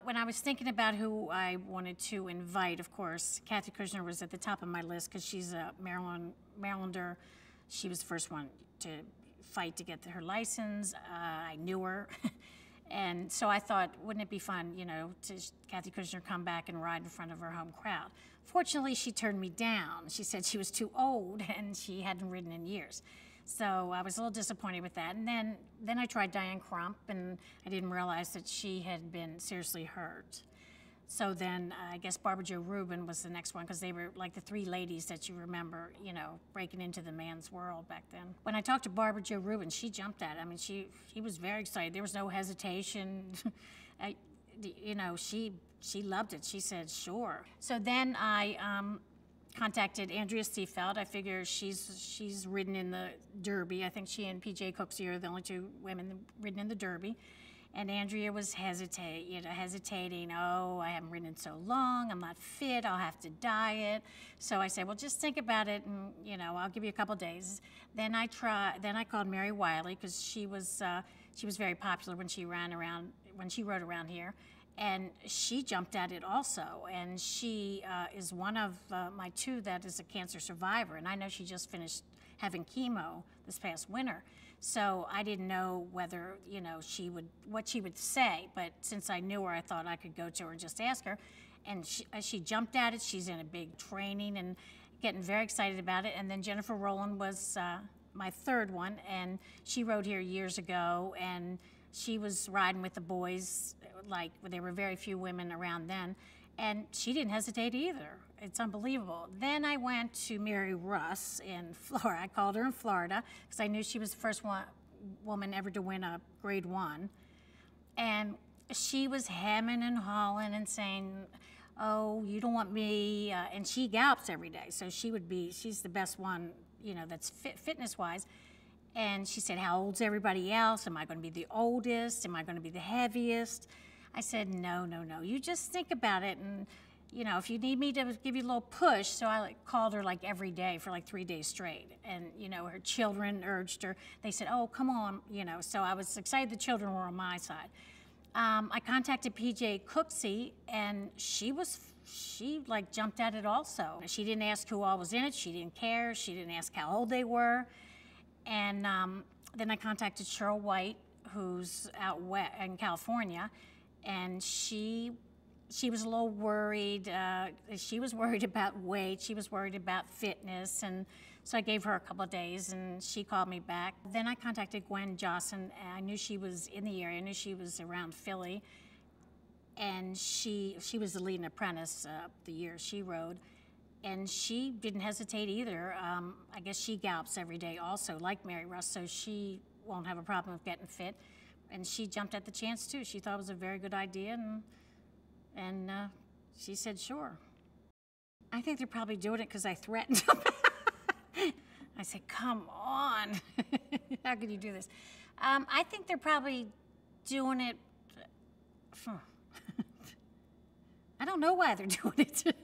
When I was thinking about who I wanted to invite, of course, Kathy Kushner was at the top of my list because she's a Marylander. She was the first one to fight to get her license. I knew her. And so I thought, wouldn't it be fun, you know, to Kathy Kushner come back and ride in front of her home crowd. Fortunately, she turned me down. She said she was too old and she hadn't ridden in years. So I was a little disappointed with that. And then I tried Diane Crump, and I didn't realize that she had been seriously hurt. So then I guess Barbara Jo Rubin was the next one, because they were like the three ladies that you remember, you know, breaking into the man's world back then. When I talked to Barbara Jo Rubin, she jumped at it. I mean, she was very excited. There was no hesitation. You know, she loved it. She said, sure. So then I contacted Andrea Seefeld. I figure she's ridden in the Derby. I think she and PJ Cooksey are the only two women ridden in the Derby. And Andrea was hesitating. Oh, I haven't ridden in so long. I'm not fit. I'll have to diet. So I said, well, just think about it, and you know, I'll give you a couple days. Then I called Mary Wiley, because she was very popular when she rode around here. And she jumped at it also, and she is one of my two that is a cancer survivor, and I know she just finished having chemo this past winter. So I didn't know whether, you know, what she would say, but since I knew her, I thought I could go to her and just ask her. And she jumped at it. She's in a big training and getting very excited about it. And then Jennifer Rowland was my third one, and she rode here years ago, and she was riding with the boys, like there were very few women around then, and she didn't hesitate either. It's unbelievable. Then I went to Mary Russ in Florida. I called her in Florida because I knew she was the first woman ever to win a Grade 1. And she was hemming and hawing and saying, oh, you don't want me, and she gallops every day, so she's the best one, you know, that's fitness-wise. And she said, how old's everybody else? Am I going to be the oldest? Am I going to be the heaviest? I said, no, no, no. You just think about it, and you know, if you need me to give you a little push. So I called her like every day for like 3 days straight. And you know, her children urged her. They said, oh, come on, you know. So I was excited the children were on my side. I contacted PJ Cooksey, and she like jumped at it also. She didn't ask who all was in it. She didn't care. She didn't ask how old they were. And then I contacted Cheryl White, who's out in California, and she was a little worried. She was worried about weight. She was worried about fitness, and so I gave her a couple of days, and she called me back. Then I contacted Gwen Johnson. And I knew she was in the area. I knew she was around Philly, and she was the leading apprentice the year she rode. And she didn't hesitate either. I guess she gallops every day also, like Mary Russ, so she won't have a problem with getting fit. And she jumped at the chance too. She thought it was a very good idea, and she said sure. I think they're probably doing it because I threatened them. I said, come on. How could you do this? I think they're probably doing it. I don't know why they're doing it.